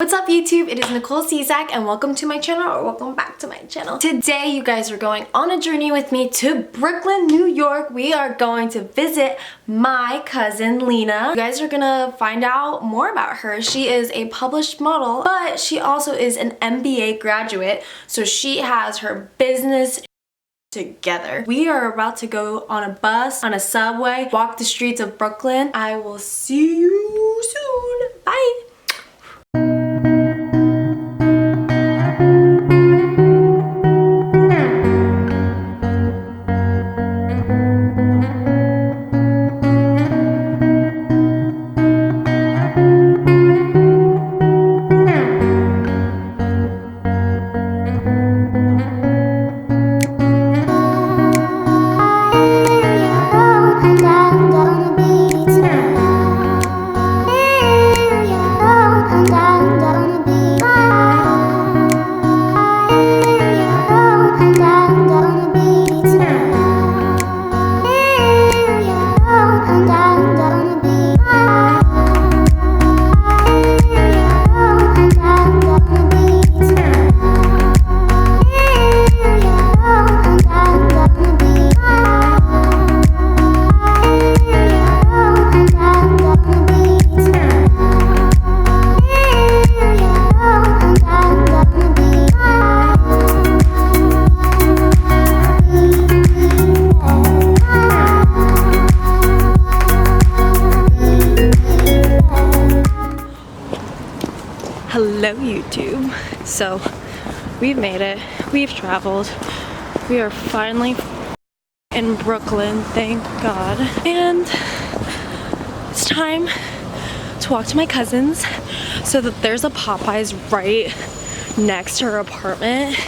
What's up YouTube? It is Nicole Sylwia and welcome to my channel, or welcome back to my channel. Today you guys are going on a journey with me to Brooklyn, New York. We are going to visit my cousin Lina. You guys are gonna find out more about her. She is a published model, but she also is an MBA graduate, so she has her business together. We are about to go on a bus, on a subway, walk the streets of Brooklyn. I will see you soon. Bye! Hello YouTube. So we've made it, we've traveled, we are finally in Brooklyn, thank God, and it's time to walk to my cousin's. So that there's a Popeyes right next to her apartment,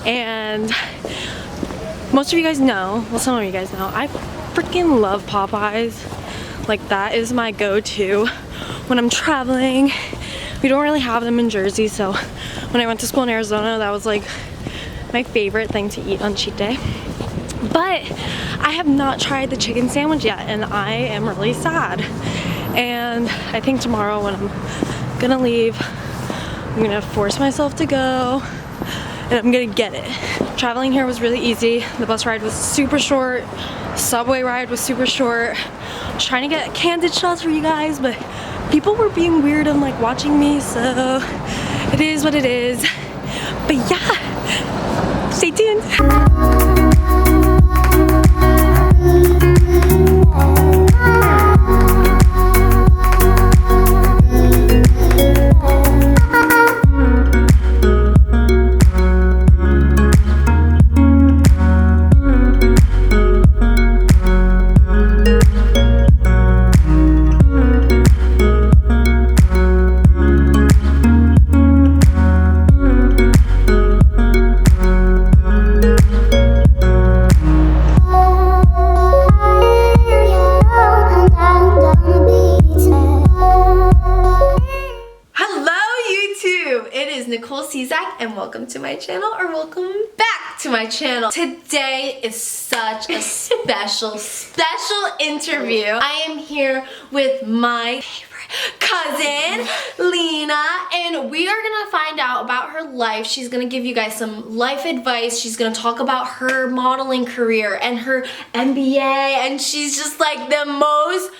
and most of you guys know, well, some of you guys know, I freaking love Popeyes. Like, that is my go-to when I'm traveling. We don't really have them in Jersey, so when I went to school in Arizona, that was like my favorite thing to eat on cheat day. But I have not tried the chicken sandwich yet, and I am really sad. And I think tomorrow when I'm gonna leave, I'm gonna force myself to go, and I'm gonna get it. Traveling here was really easy. The bus ride was super short. Subway ride was super short. I was trying to get candid shots for you guys, but people were being weird and like watching me, so it is what it is. But yeah, stay tuned. Nicole Sylwia and welcome to my channel, or welcome back to my channel. Today is such a special interview. I am here with my favorite cousin, Lina, and we are gonna find out about her life. She's gonna give you guys some life advice. She's gonna talk about her modeling career and her MBA, and she's just like the most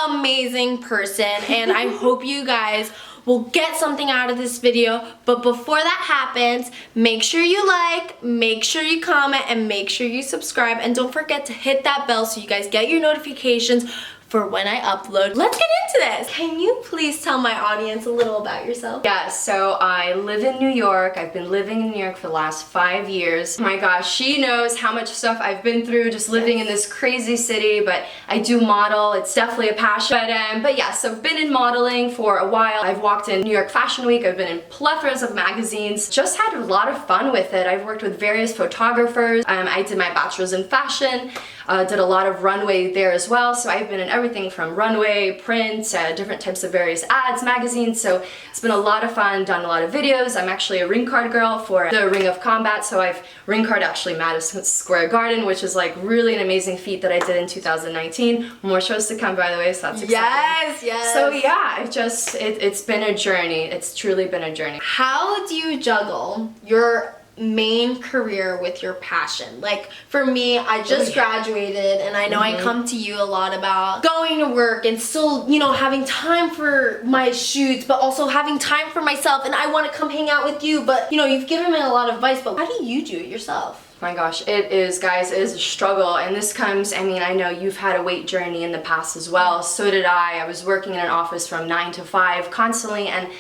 amazing person, and I hope you guys will get something out of this video. But before that happens, make sure you like, make sure you comment, and make sure you subscribe, and don't forget to hit that bell so you guys get your notifications for when I upload. Let's get into this. Can you please tell my audience a little about yourself? Yeah, so I live in New York. I've been living in New York for the last 5 years. Oh my gosh, she knows how much stuff I've been through just living in this crazy city, but I do model. It's definitely a passion. But yeah, so I've been in modeling for a while. I've walked in New York Fashion Week. I've been in plethoras of magazines. Just had a lot of fun with it. I've worked with various photographers. I did my bachelor's in fashion. Did a lot of runway there as well. So I've been in everything from runway, print, different types of various ads, magazines. So it's been a lot of fun, done a lot of videos. I'm actually a ring card girl for the Ring of Combat, so I've ring card actually Madison Square Garden, which is like really an amazing feat that I did in 2019. More shows to come, by the way, so that's exciting. Yes, yes. So yeah, it's been a journey. It's truly been a journey. How do you juggle your main career with your passion? Like for me, I just graduated, and I know I come to you a lot about going to work and still, you know, having time for my shoots, but also having time for myself, and I want to come hang out with you, but you know, you've given me a lot of advice, but how do you do it yourself? My gosh, it is, guys, it is a struggle, and this comes, I mean, I know you've had a weight journey in the past as well, so did I. I was working in an office from 9 to 5 constantly, and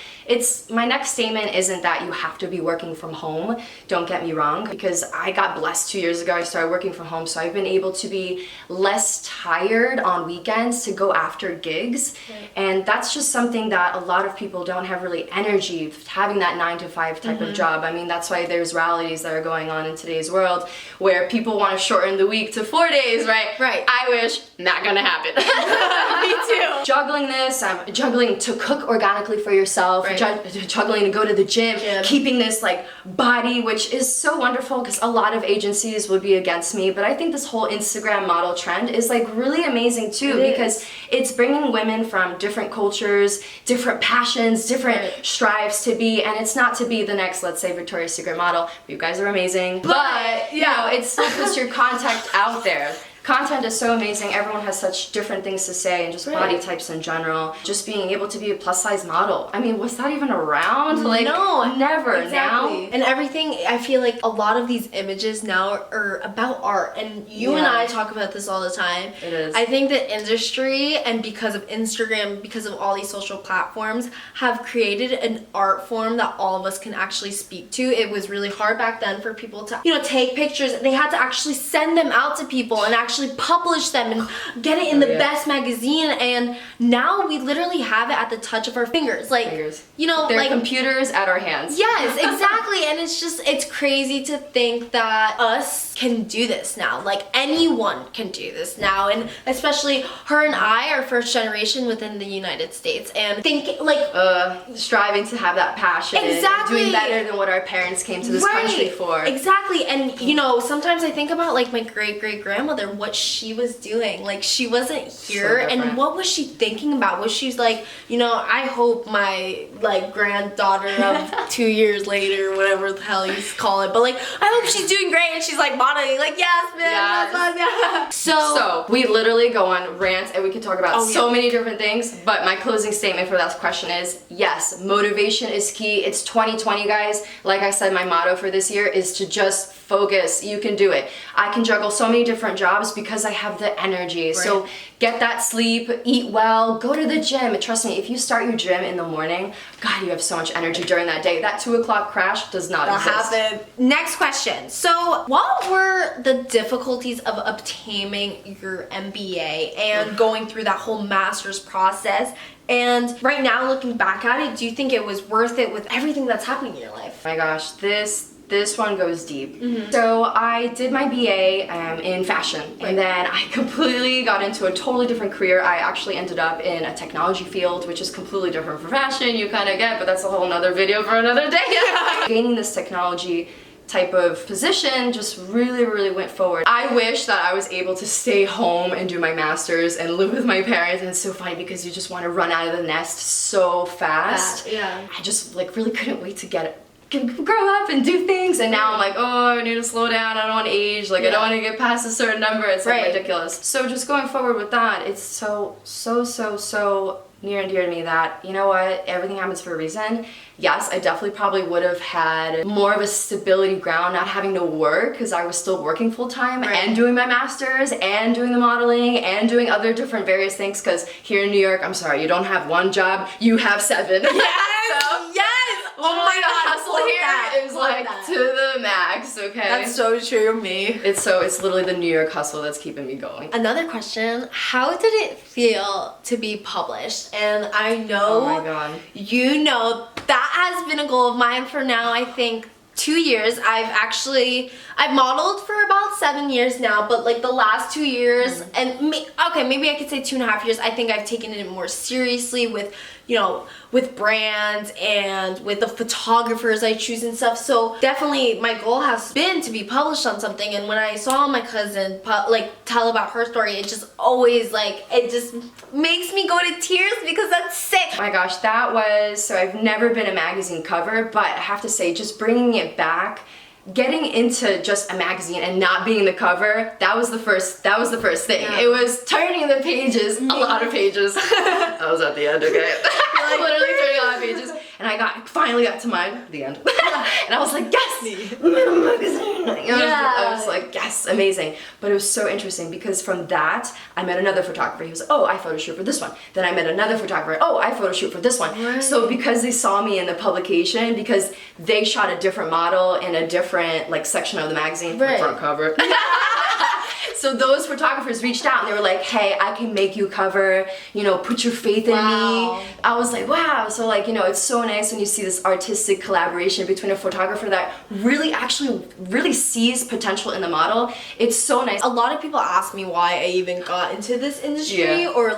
my next statement isn't that you have to be working from home, don't get me wrong, because I got blessed 2 years ago. I started working from home, so I've been able to be less tired on weekends to go after gigs, and that's just something that a lot of people don't have really energy, having that 9 to 5 type of job. I mean, that's why there's realities that are going on in today's world where people want to shorten the week to 4 days, right? Right. I wish, not gonna happen. Me too. Juggling this, juggling to cook organically for yourself, juggling to go to the gym, keeping this like body, which is so wonderful because a lot of agencies would be against me, but I think this whole Instagram model trend is like really amazing too, because it's bringing women from different cultures, different passions, different strives to be, and it's not to be the next, let's say, Victoria's Secret model. You guys are amazing, but you know, it still puts your content out there. Content is so amazing. Everyone has such different things to say, and just body types in general. Just being able to be a plus size model. I mean, was that even around? Like, no, never. Exactly. Now. And everything, I feel like a lot of these images now are about art, and you and I talk about this all the time. It is. I think the industry, and because of Instagram, because of all these social platforms, have created an art form that all of us can actually speak to. It was really hard back then for people to, you know, take pictures. They had to actually send them out to people and actually publish them and get it in the best magazine, and now we literally have it at the touch of our fingers. Like, you know, they're like computers at our hands. Yes, exactly. And it's crazy to think that us can do this now. Like, anyone can do this now, and especially her and I are first generation within the United States, and think like striving to have that passion, doing better than what our parents came to this country for. Exactly. And you know, sometimes I think about like my great grandmother, what she was doing. Like, she wasn't here, and what was she thinking about? Was she's like, you know, I hope my like granddaughter of 2 years later, whatever the hell you call it, but like, I hope she's doing great, and she's like modeling, like, yes, man, that's awesome. So we literally go on rants, and we could talk about so many different things, but my closing statement for that question is, yes, motivation is key. It's 2020, guys. Like I said, my motto for this year is to just focus. You can do it. I can juggle so many different jobs because I have the energy. So get that sleep, eat well, go to the gym. Trust me, if you start your gym in the morning, God, you have so much energy during that day. That 2 o'clock crash does not exist. Next question. So what were the difficulties of obtaining your MBA and going through that whole master's process? And right now, looking back at it, do you think it was worth it with everything that's happening in your life? My gosh, this one goes deep. So I did my BA in fashion, and then I completely got into a totally different career. I actually ended up in a technology field, which is completely different from fashion, you kind of get, but that's a whole nother video for another day. Gaining this technology type of position just really went forward. I wish that I was able to stay home and do my master's and live with my parents, and it's so funny because you just want to run out of the nest so fast. I just like really couldn't wait to grow up and do things, and now I'm like, oh, I need to slow down, I don't want to age, like I don't want to get past a certain number. It's like ridiculous. So just going forward with that, it's so near and dear to me that, you know what, everything happens for a reason. Yes, I definitely probably would have had more of a stability ground not having to work, because I was still working full-time and doing my master's and doing the modeling and doing other different various things, because here in New York, I'm sorry, you don't have one job, you have 7. Oh my God, hustle here is like to the max, okay? That's so true of me. It's literally the New York hustle that's keeping me going. Another question, how did it feel to be published? And I know, oh my God, you know, that has been a goal of mine for now, I think 2 years, I've modeled for about 7 years now, but like the last 2 years, and maybe I could say 2.5 years, I think I've taken it more seriously with, you know, with brands and with the photographers I choose and stuff. So definitely my goal has been to be published on something, and when I saw my cousin tell about her story, it just always it just makes me go to tears because that's sick. Oh my gosh, that was, so I've never been a magazine cover, but I have to say, just bringing it back, getting into just a magazine and not being the cover, that was the first thing. Yeah. It was turning the pages, a lot of pages. I was at the end, okay? Literally turning a lot of pages. And I finally got to the end. And I was like, yes! I'm in a magazine! You know, I was like, yes, amazing. But it was so interesting because from that, I met another photographer. He was like, oh, I photo shoot for this one. Then I met another photographer. Oh, I photo shoot for this one. Right. So because they saw me in the publication, because they shot a different model in a different section of the magazine, right. front cover. So those photographers reached out and they were like, hey, I can make you cover, you know, put your faith in me. I was like, wow. So you know, it's so nice when you see this artistic collaboration between a photographer that really sees potential in the model. It's so nice. A lot of people ask me why I even got into this industry or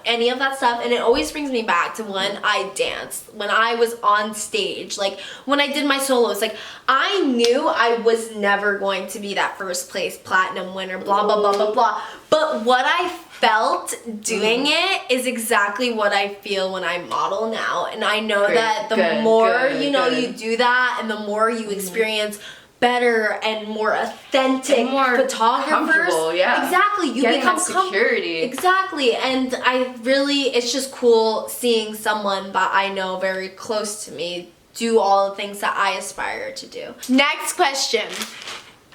any of that stuff, and it always brings me back to when I danced, when I was on stage, when I did my solos. I knew I was never going to be that first place platinum winner, blah blah blah blah blah, but what I felt doing it is exactly what I feel when I model now. And I know that the more you do that, and the more you experience better and more authentic and more photographers. Exactly. You getting become security. Exactly. And it's just cool seeing someone that I know very close to me do all the things that I aspire to do. Next question.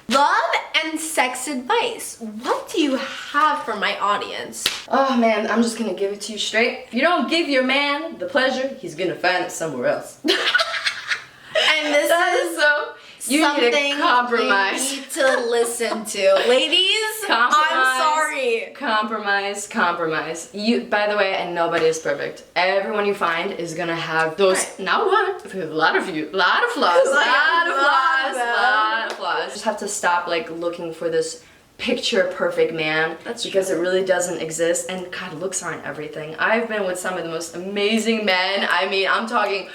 Love and sex advice. What do you have for my audience? Oh man, I'm just gonna give it to you straight. If you don't give your man the pleasure, he's gonna find it somewhere else. And this is so... You something need to compromise. you need to listen to. Ladies, I'm sorry. Compromise. By the way, and nobody is perfect. Everyone you find is gonna have those, not one, a lot of flaws. Just have to stop looking for this picture perfect man. Because it really doesn't exist, and God, looks aren't everything. I've been with some of the most amazing men. I mean, I'm talking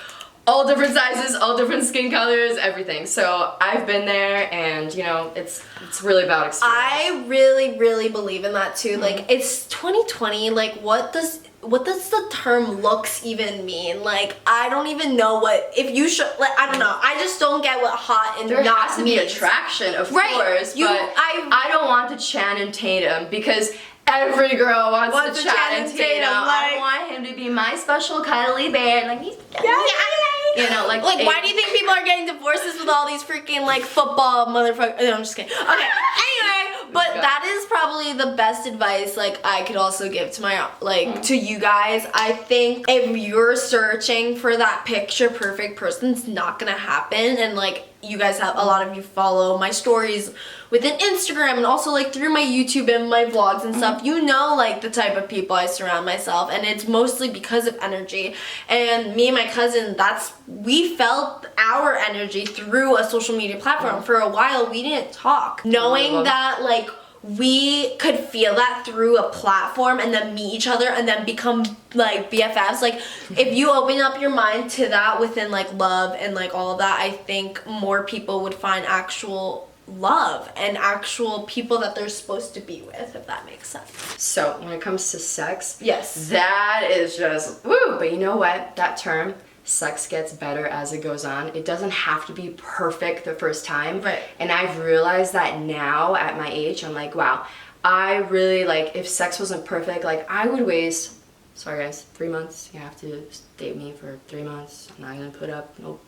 all different sizes, all different skin colors, everything. So I've been there, and you know, it's really about experience. I really believe in that too. It's 2020. What does the term looks even mean? I don't even know what, if you should, I don't know. I just don't get what hot and there not has to means. be attraction, of Right. course, but I don't want the Channing Tatum, because every girl wants the Channing Tatum. I want him to be my special cuddly bear. He's you know, why do you think people are getting divorces with all these freaking football motherfuckers? No, I'm just kidding. Okay, anyway, but that is probably the best advice I could also give to my to you guys. I think if you're searching for that picture perfect person, it's not gonna happen. And you guys have, a lot of you follow my stories within Instagram and also through my YouTube and my vlogs and stuff. You know the type of people I surround myself, and it's mostly because of energy. And me and my cousin, we felt our energy through a social media platform. For a while we didn't talk, knowing that we could feel that through a platform and then meet each other and then become BFFs. If you open up your mind to that within love and all of that, I think more people would find actual love and actual people that they're supposed to be with, if that makes sense. So when it comes to sex, yes, that is just woo. But you know what? That term, sex gets better as it goes on. It doesn't have to be perfect the first time. Right. And I've realized that now at my age, I'm wow, I really if sex wasn't perfect, I would waste, sorry guys, 3 months. You have to date me for 3 months. I'm not gonna put up no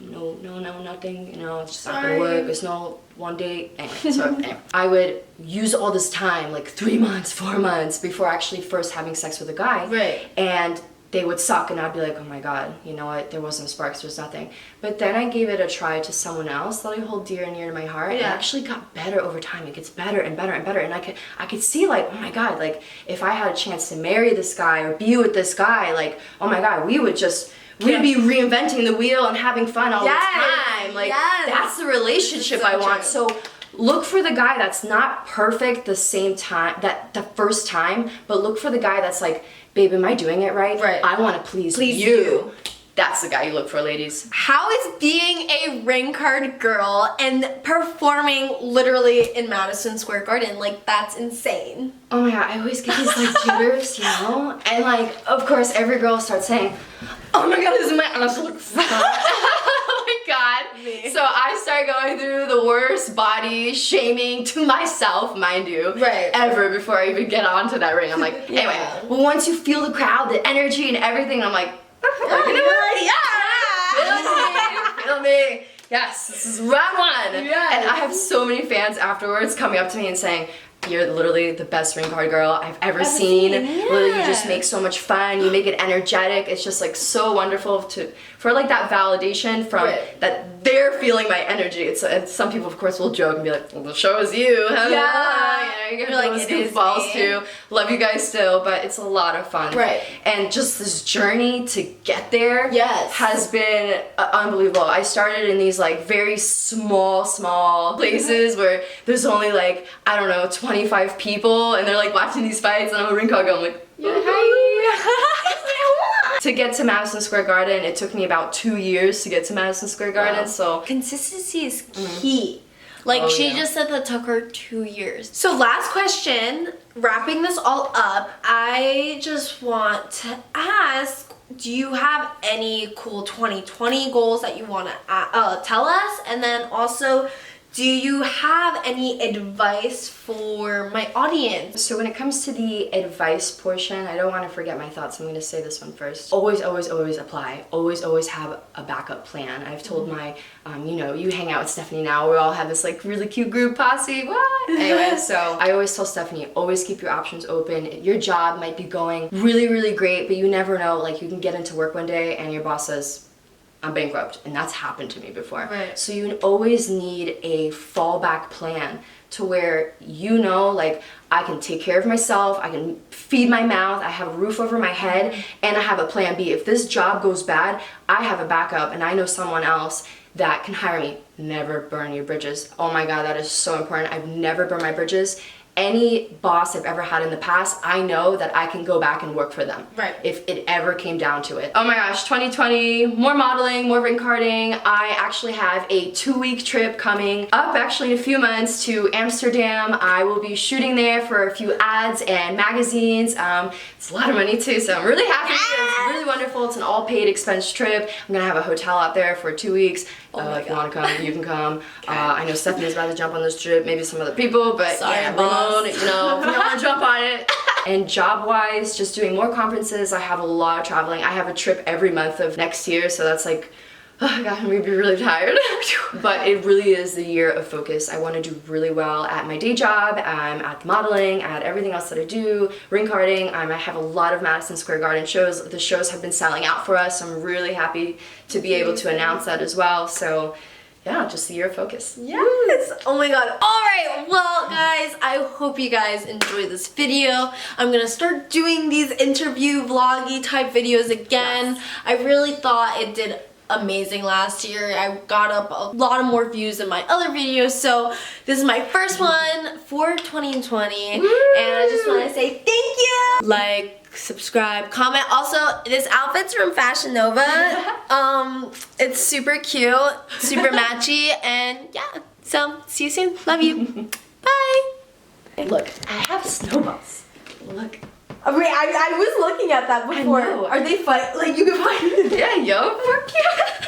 nothing, you know, it's just not gonna work. There's no one date. Anyway, so anyway, I would use all this time, 3 months, 4 months before actually first having sex with a guy. Right. And they would suck, and I'd be like, oh my god, you know what, there wasn't sparks, there's nothing. But then I gave it a try to someone else that I hold dear and near to my heart, and it actually got better over time. It gets better and better and better, and I could see like, oh my god, like if I had a chance to marry this guy or be with this guy, like, oh my god, we'd be reinventing the wheel and having fun all the time. Like that's the relationship I want. So look for the guy that's not perfect the same time, that the first time, but look for the guy that's like, babe, am I doing it right? Right. I want to please you. That's the guy you look for, ladies. How is being a ring card girl and performing literally in Madison Square Garden? Like, that's insane. Oh my god, I always get these like jitters, you know? And like, of course, every girl starts saying, oh my god, this is my ass looks oh my god. Me. So I start going through the worst body shaming to myself, mind you, ever before I even get onto that ring. I'm like, anyway, well, once you feel the crowd, the energy and everything, I'm like, feel me. Yes, this is round one. Yes. And I have so many fans afterwards coming up to me and saying, you're literally the best ring card girl I've ever seen. Literally, you just make so much fun. You make it energetic. It's just like so wonderful for like that validation from that they're feeling my energy. And some people, of course, will joke and be like, well, the show is you. Huh? Yeah. You're like, those goofballs too. Love you guys still, but it's a lot of fun. Right. And just this journey to get there has been unbelievable. I started in these like very small places where there's only like, I don't know, 25 people, and they're like watching these fights, and I'm a ring card girl. I'm like, hi. To get to Madison Square Garden, it took me about 2 years to get to Madison Square Garden. So consistency is key. Like she just said that took her 2 years. So last question, wrapping this all up, I just want to ask, do you have any cool 2020 goals that you want to tell us? And then also, do you have any advice for my audience? So when it comes to the advice portion, I don't want to forget my thoughts. I'm going to say this one first. Always apply. Always have a backup plan. I've told my, you know, you hang out with Stephanie now. We all have this like really cute group posse. What? Anyway, so I always tell Stephanie, always keep your options open. Your job might be going really great, but you never know. Like you can get into work one day and your boss says, I'm bankrupt, and that's happened to me before. Right. So you always need a fallback plan to where you know, like, I can take care of myself, I can feed my mouth, I have a roof over my head, and I have a plan B. If this job goes bad, I have a backup, and I know someone else that can hire me. Never burn your bridges. Oh my god, that is so important. I've never burned my bridges. Any boss I've ever had in the past, I know that I can go back and work for them. Right. If it ever came down to it. Oh my gosh, 2020, more modeling, more ring carding. I actually have a 2-week trip coming up actually in a few months to Amsterdam. I will be shooting there for a few ads and magazines. It's a lot of money too, so I'm really happy. It's really wonderful. It's an all paid expense trip. I'm gonna have a hotel out there for 2 weeks. If you want to come, you can come. Okay. I know Stephanie's about to jump on this trip, maybe some other people, but sorry, Ramon, you know, if you don't want to jump on it. And job-wise, just doing more conferences. I have a lot of traveling. I have a trip every month of next year, so that's like, oh god, I'm gonna be really tired. But it really is the year of focus. I want to do really well at my day job, at modeling, at everything else that I do, ring carding. I have a lot of Madison Square Garden shows. The shows have been selling out for us. I'm really happy to be able to announce that as well. So yeah, just the year of focus. Yes! Oh my god. Alright, well guys, I hope you guys enjoyed this video. I'm gonna start doing these interview vloggy type videos again. Yes. I really thought it did amazing last year. I got up a lot of more views than my other videos, so this is my first one for 2020. Woo! And I just want to say thank you. Like, subscribe, comment. Also, this outfit's from Fashion Nova. It's super cute, super matchy, and yeah. So, see you soon. Love you. Bye. Look, I have snowballs. Look. Wait, I was looking at that before. I know. Are they fun? Like, you can find them. Yeah, yo. Fuck yeah.